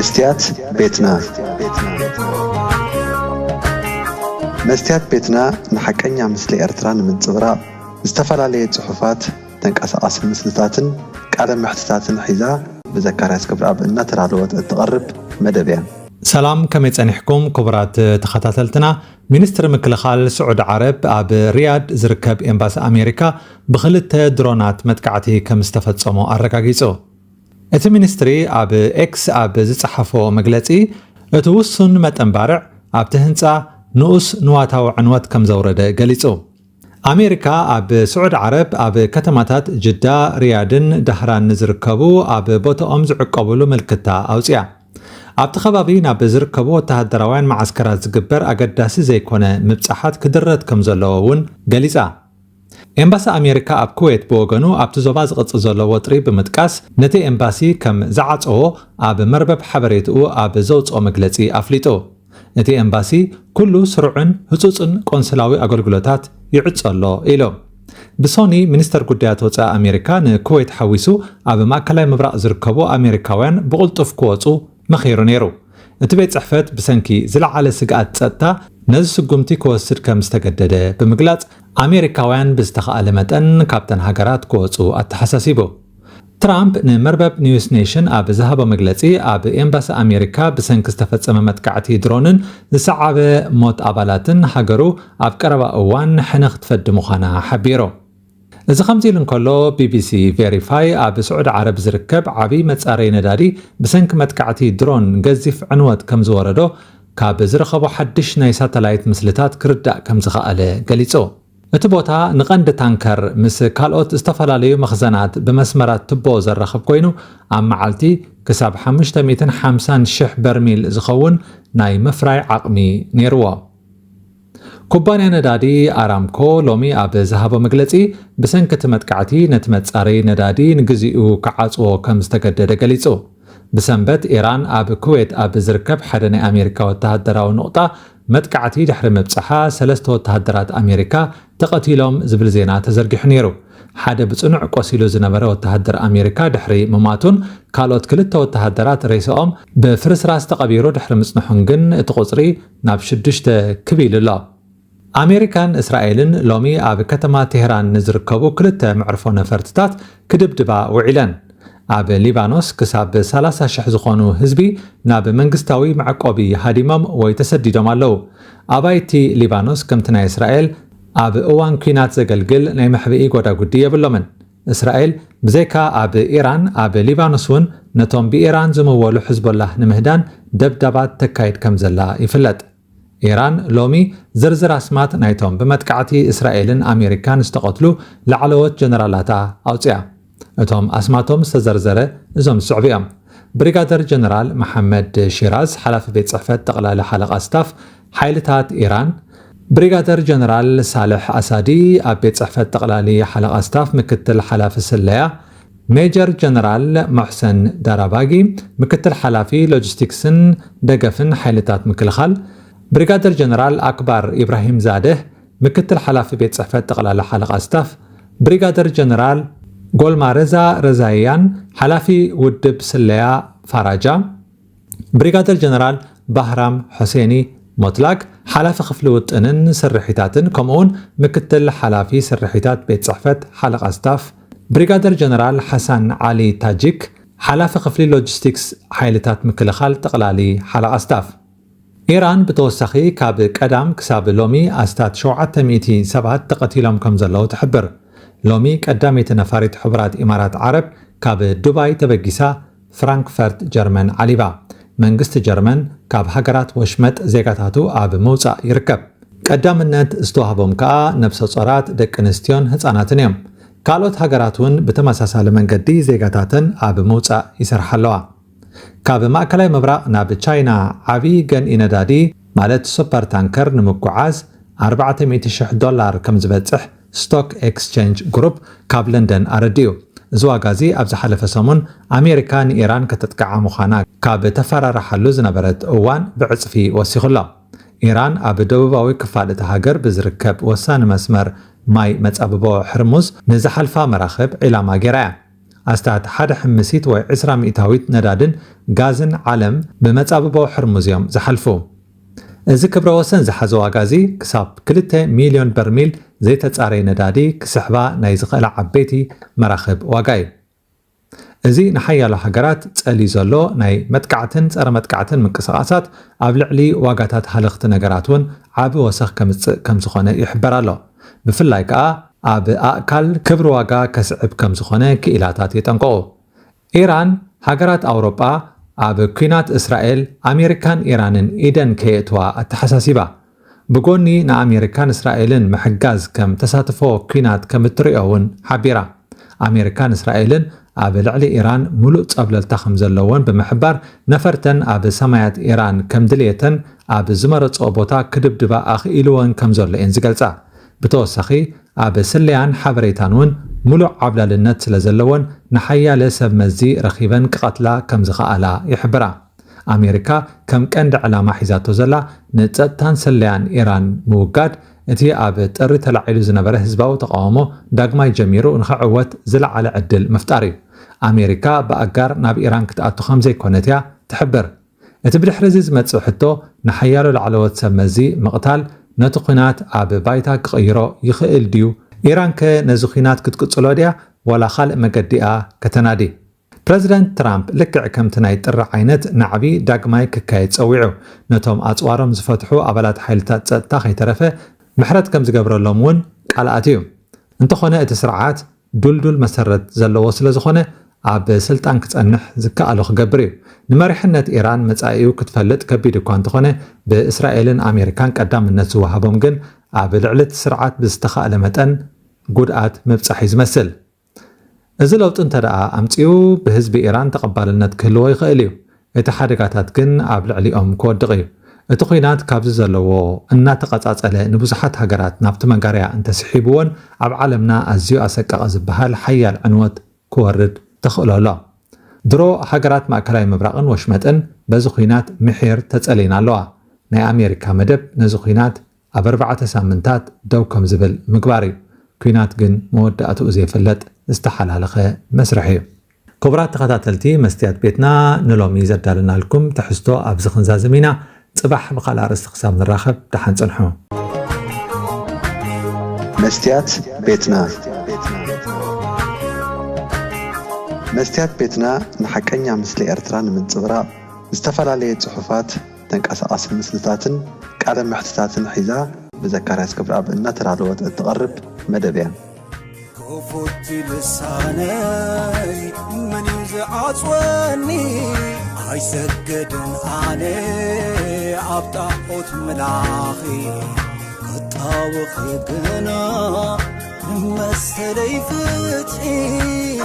مستيات بيتنا مستيات بيتنا نحكينا مثل إرتران من صغراء استفعل صحفات تنقص مسلتاتن قال محتساتن حيزا بذكريات كبر أب إن ترادوت تقرب مدبيا سلام كم يتصنحكم كبرات تخطاتلتنا منستر مكلخال سعود عرب أب رياض زركب إمباس أمريكا بخلت درونات متقعتي كم استفتصمو أرقاقيسو እቲ ሚኒስትሪ ኣብ ኤክስ ኣብ ዝጸሓፎ መግለጺ እቲ ውሱን መጠንባርዕ ኣብቲ ህንጻ ንኡስ ንዋታዊ ዕንወት ከም ዘውረደ ገሊጹ ኣሜሪካ ኣብ ስዑድ ዓረብ ኣብ ከተማታት ጅዳ ሪያድን ዳህራን ዝርከቡ ኣብ ቦታኦም ዝዕቀብሉ ምልክታ ኣውፅያ ኣብቲ ከባቢ ናብ ዝርከቡ ወተሃደራውያን ማዓስከራት ዝግበር ኣገዳሲ ዘይኮነ ምብጻሓት ክድረት ከም ዘለዎ እውን ገሊጻ ኤምባሲ ኣሜሪካ ኣብ ኩዌት ብወገኑ ኣብቲ ዞባ ዝቕጽ ዘሎ ወጥሪ ብምጥቃስ ነቲ ኤምባሲ ከም ዝዓጽዎ ኣብ መርበብ ሓበሬትኡ ኣብ ዘውፅኦ መግለጺ ኣፍሊጡ እቲ ኤምባሲ ኩሉ ስሩዕን ህጹጽን ቆንስላዊ ኣገልግሎታት ይዕጸሎ ኢሎ ብሶኒ ሚኒስተር ጉዳያት ወፃኢ ኣሜሪካ ንኩዌት ሓዊሱ ኣብ ማእከላይ ምብራቕ ዝርከቡ ኣሜሪካውያን ብቕልጡፍ ክወፁ መኺሩ ነይሩ እቲ ቤት ጽሕፈት ብሰንኪ ዝለዓለ ስግኣት ጸጥታ ነዚ ስጉምቲ ክወስድ ከም ዝተገደደ ብምግላጽ ኣሜሪካውያን ብዝተኸኣለ መጠን ካብተን ሃገራት ክወፁ ኣተሓሳሲቡ ትራምፕ ንመርበብ ኒውስ ኔሽን ኣብ ዝሃቦ መግለጺ ኣብ ኤምባሲ ኣሜሪካ ብሰንኪ ዝተፈጸመ መጥቃዕቲ ድሮንን ዝሰዓበ ሞት ኣባላትን ሃገሩ ኣብ ቀረባ እዋን ሕነኽ ትፈዲ ምዃና ሓቢሮ እዚ ከምዚ ኢሉ እንከሎ ቢቢሲ ቬሪፋይ ኣብ ስዑድ ዓረብ ዝርከብ ዓብይ መጻረይ ነዳዲ ብሰንኪ መጥቃዕቲ ድሮን ገዚፍ ዕንወት ከም ዝወረዶ ካብ ዝረኸቦ ሓድሽ ናይ ሳተላይት ምስልታት ክርዳእ ከም ዝኸኣለ ገሊጹ እቲ ቦታ ንቐንዲ ታንከር ምስ ካልኦት ዝተፈላለዩ መኽዘናት ብመስመራት ትቦ ዘራኽብ ኮይኑ ኣብ መዓልቲ ክሳብ 550,000 በርሚል ዝኸውን ናይ ምፍራይ ዓቕሚ ነይርዎ ኩባንያ ነዳዲ ኣራምኮ ሎሚ ኣብ ዝሃቦ መግለጺ ብሰንኪ እቲ መጥቃዕቲ ነቲ መጻረይ ነዳዲ ንግዚኡ ክዓጽዎ ከም ዝተገደደ ገሊጹ ብሰንበት ኢራን ኣብ ኩዌት ኣብ ዝርከብ ሓደ ናይ ኣሜሪካ ወተሃደራዊ ንቕጣ መጥቃዕቲ ድሕሪ ምብጽሓ 3 ወተሃደራት ኣሜሪካ ተቐቲሎም ዝብል ዜና ተዘርጊሑ ነይሩ ሓደ ብጽኑዕ ቆሲሉ ዝነበረ ወተሃደር ኣሜሪካ ድሕሪ ምማቱን ካልኦት 2 ወተሃደራት ሬሶኦም ብፍርስራስ ተቐቢሩ ድሕሪ ምጽንሑን ግን እቲ ቁጽሪ ናብ 6 ክቢል ኣሎ ኣሜሪካን እስራኤልን ሎሚ ኣብ ከተማ ቴህራን ዝርከቡ 2 መዕርፎ ነፈርትታት ክድብድባ ውዒለን ኣብ ሊባኖስ ክሳብ 30,000 ዝኾኑ ህዝቢ ናብ መንግስታዊ መዕቆቢ ሃዲሞም ወይ ተሰዲዶም ኣለው ኣባይቲ ሊባኖስ ከምቲ ናይ እስራኤል ኣብ እዋን ኩናት ዘገልግል ናይ መሕብኢ ጎዳጉዲ የብሎምን እስራኤል ብዘይካ ኣብ ኢራን ኣብ ሊባኖስ እውን ነቶም ብኢራን ዝምወሉ ሕዝቦላህ ንምህዳን ደብዳባት ተካይድ ከም ዘላ ይፍለጥ ኢራን ሎሚ ዝርዝር ኣስማት ናይቶም ብመጥቃዕቲ እስራኤልን ኣሜሪካን ዝተቐትሉ ላዕለዎት ጀነራላታ ኣውፅያ እቶም ኣስማቶም ዝተዘርዘረ እዞም ዝስዕቡ እዮም ብሪጋደር ጀነራል መሐመድ ሺራዝ ሓላፊ ቤት ጽሕፈት ጠቕላላ ሓለቓ ስታፍ ሓይልታት ኢራን ብሪጋደር ጀነራል ሳልሕ ኣሳዲ ኣብ ቤት ጽሕፈት ጠቕላሊ ሓለቓ ስታፍ ምክትል ሓላፊ ስለያ ሜጀር ጀነራል መሕሰን ዳራባጊ ምክትል ሓላፊ ሎጂስቲክስን ደገፍን ሓይልታት ምክልኻል ብሪጋደር ጀነራል ኣክባር ኢብራሂም ዛደህ ምክትል ሓላፊ ቤት ጽሕፈት ጠቕላላ ሓለቓ ስታፍ ብሪጋደር ጀነራል ጎልማረዛ ረዛያን ሓላፊ ውድብ ስለያ ፋራጃ ብሪጋደር ጀነራል ባህራም ሑሴኒ ሞትላቅ ሓላፊ ክፍሊ ውጥንን ስርሒታትን ከምኡውን ምክትል ሓላፊ ስርሒታት ቤት ጽሕፈት ሓለቓ ስታፍ ብሪጋደር ጀነራል ሓሳን ዓሊ ታጂክ ሓላፊ ክፍሊ ሎጂስቲክስ ሓይልታት ምክልኻል ጠቕላሊ ሓለቓ ስታፍ ኢራን ብተወሳኺ ካብ ቀዳም ክሳብ ሎሚ ኣስታት 700 ሰባት ተቐቲሎም ከም ዘለዉ ትሕብር ሎሚ ቀዳመይቲ ነፋሪት ሕቡራት ኢማራት ዓረብ ካብ ዱባይ ተበጊሳ ፍራንክፈርት ጀርመን ዓሊባ መንግስቲ ጀርመን ካብ ሃገራት ወሽመጥ ዜጋታቱ ኣብ መውፃእ ይርከብ ቀዳምነት ዝተዋህቦም ከዓ ነብሰ ጾራት ደቂ ኣንስትዮን ህፃናትን እዮም ካልኦት ሃገራት እውን ብተመሳሳሊ መንገዲ ዜጋታትን ኣብ መውፃእ ይሰርሓ ኣለዋ ካብ ማእከላይ ምብራቕ ናብ ቻይና ዓብይ ገንኢ ነዳዲ ማለት ሱፐር ታንከር ንምጉዓዝ $400,000 ከም ዝበጽሕ ስቶክ ኤክስቼንጅ ግሩፕ ካብ ለንደን ኣረዲዩ እዚ ዋጋ እዚ ኣብ ዝሓለፈ ሰሙን ኣሜሪካ ንኢራን ከተጥቅዓ ምዃና ካብ ተፈራርሓሉ ዝነበረት እዋን ብዕፅፊ ወሲኹሎ ኢራን ኣብ ደቡባዊ ክፋል እቲ ሃገር ብዝርከብ ወሳኒ መስመር ማይ መጻብቦ ሕርሙዝ ንዝሓልፋ መራኽብ ዒላማ ገይራ ኣስታት ሓደ ሕምሲት ወይ 20 ሚእታዊት ነዳድን ጋዝን ዓለም ብመጻብቦ ሕርሙዝዮም ዝሓልፉ እዚ ክብረ ወሰን ዝሓዘ ዋጋ እዚ ክሳብ 2 ሚልዮን በርሚል ዘይተጻረይ ነዳዲ ክስሕባ ናይ ዝኽእላ ዓበይቲ መራኽብ ዋጋ እዩ እዚ ንሓያሎ ሃገራት ጸሊ ዘሎ ናይ መጥቃዕትን ጸረ መጥቃዕትን ምንቅስቓሳት ኣብ ልዕሊ ዋጋታት ሃለኽቲ ነገራት እውን ዓቢ ወሰኽ ከምጽእ ከም ዝኾነ ይሕበር ኣሎ ብፍላይ ከዓ ኣብ ኣእካል ክብሪ ዋጋ ከስዕብ ከም ዝኾነ ክኢላታት የጠንቀቑ ኢራን ሃገራት ኣውሮጳ ኣብ ኩናት እስራኤል ኣሜሪካን ኢራንን ኢደን ከየእትዋ ኣተሓሳሲባ ብጎኒ ንኣሜሪካን እስራኤልን ምሕጋዝ ከም ተሳትፎ ኩናት ከም እትሪኦ እውን ሓቢራ ኣሜሪካን እስራኤልን ኣብ ልዕሊ ኢራን ሙሉእ ጸብለልታ ከም ዘለዎን ብምሕባር ነፈርተን ኣብ ሰማያት ኢራን ከም ድልየተን ኣብ ዝመረጾ ቦታ ክድብድባ ኣኽኢልወን ከም ዘሎ እየን ዝገልጻ ብተወሳኺ ኣብ ስለያን ሓበሬታን እውን ሙሉእ ዓብላልነት ስለ ዘለዎን ንሓያለ ሰብ መዚ ረኺበን ክቐትላ ከም ዝኸኣላ ይሕብራ ኣሜሪካ ከም ቀንዲ ዕላማ ሒዛቶ ዘላ ንጸጥታን ስለያን ኢራን ምውጋድ እቲ ኣብ ጥሪ ተላዒሉ ዝነበረ ህዝባዊ ተቃውሞ ዳግማይ ጀሚሩ ንኽዕወት ዝለዓለ ዕድል ምፍጣር እዩ ኣሜሪካ ብኣጋር ናብ ኢራን ክትኣቱ ከም ዘይኮነት እያ ትሕብር እቲ ብድሕሪ እዚ ዝመጽእ ሕቶ ንሓያሎ ላዕለዎት ሰብ መዚ ምቕታል ነቲ ኩናት ኣብ ባይታ ክቕይሮ ይኽእል ድዩ ኢራን ከ ነዚ ኩናት ክትቅጽሎ ድያ ወላ ካልእ መገዲኣ ከተናዲ ፕረዚደንት ትራምፕ ልክዕ ከምቲ ናይ ጥሪ ዓይነት ናዕቢ ዳግማይ ክካየድ ጸዊዑ ነቶም ኣጽዋሮም ዝፈትሑ ኣባላት ሓይልታት ጸጥታ ከይተረፈ ምሕረት ከም ዝገብረሎም እውን ቃልኣት እዩ እንተኾነ እቲ ስርዓት ዱልዱል መሰረት ዘለዎ ስለ ዝኾነ ኣብ ስልጣን ክጸንሕ ዝከኣሎ ክገብር እዩ ንመሪሕነት ኢራን መጻኢኡ ክትፈልጥ ከቢድ እኳ እንተኾነ ብእስራኤልን ኣሜሪካን ቀዳምነት ዝወሃቦም ግን ኣብ ልዕሊ እቲ ስርዓት ብዝተኻእለ መጠን ጉድኣት ምብጻሕ እዩ ዝመስል እዚ ለውጢ እንተደኣ ኣምፂኡ ብህዝቢ ኢራን ተቐባልነት ክህልዎ ይኽእል እዩ እቲ ሓደጋታት ግን ኣብ ልዕሊኦም ክወድቕ እዩ እቲ ኩናት ካብዚ ዘለዎ እናተቐጻጸለ ንብዙሓት ሃገራት ናብቲ መጋርያ እንተስሒብዎን ኣብ ዓለምና ኣዝዩ ኣሰቃቒ ዝበሃል ሓያል ዕንወት ክወርድ ተኽእሎ ኣሎ ድሮ ሃገራት ማእከላዊ ምብራቕን ወሽመጥን በዚ ኩናት ምሒር ተጸሊና ኣለዋ ናይ ኣሜሪካ መደብ ነዚ ኩናት ኣብ 4 ሳምንታት ደው ከም ዝብል ምግባር እዩ ኩናት ግን መወዳእትኡ ዘይፍለጥ ዝተሓላለኸ መስርሕ እዩ ክቡራት ተኸታተልቲ መስትያት ቤትና ንሎሚ ዘዳልናልኩም ትሕዝቶ ኣብዚ ክንዛዝም ኢና ጽባሕ ብኻልእ ኣርእስቲ ክሳብ ንራኸብ ደሓን ጽንሑ መስትያት ቤትና መስትያት ቤትና ንሓቀኛ ምስሊ ኤርትራ ንምንጽብራቕ ዝተፈላለየ ጽሑፋት ተንቀሳቓሲ ምስልታትን ቃለ ምሕትታትን ሒዛ ብዘካርያስ ክብረኣብ እናተዳለወት እትቐርብ መደብ እያ كفوت لساني من يزعصوني عيسجدن علي عبطاقوت ملاخي كطاوخ قنا مسلي فتحي